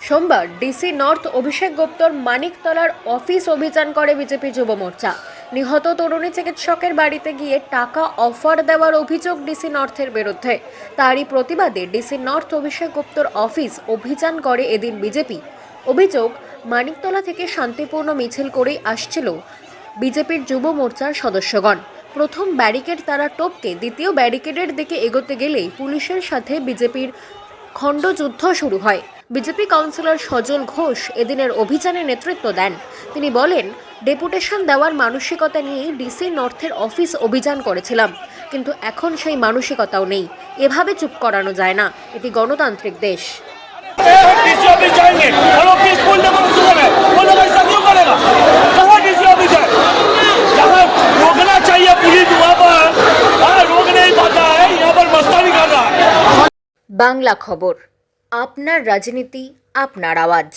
সোমবার DC north অভিষেক গুপ্তর মানিকতলার office অভিযান করে বিজেপি যুব মোর্চা। নিহত তরুণী চিকিৎসকের বাড়িতে গিয়ে টাকা অফার দেওয়ার অভিযোগ ডিসি নর্থের বিরুদ্ধে। তারই প্রতিবাদে ডিসি নর্থ অভিষেক গুপ্তর অফিস অভিযান করে এদিন বিজেপি। অভিযোগ, মানিকতলা থেকে শান্তিপূর্ণ মিছিল করেই আসছিল বিজেপির যুব মোর্চার সদস্যগণ। প্রথম ব্যারিকেড তারা টপকে দ্বিতীয় ব্যারিকেডের দিকে এগোতে গেলেই পুলিশের সাথে বিজেপির খণ্ডযুদ্ধ শুরু হয়। বিজেপি কাউন্সিলর সজল ঘোষ এদিনের অভিযানে নেতৃত্ব দেন। তিনি বলেন, ডেপুটেশন দেওয়ার মানসিকতা নিয়েই ডিসি নর্থের অফিস অভিযান করেছিলাম, কিন্তু এখন সেই মানসিকতাও নেই। এভাবে চুপ করানো যায় না, এটি গণতান্ত্রিক দেশ। বাংলা খবর, আপনার রাজনীতি, আপনার আওয়াজ।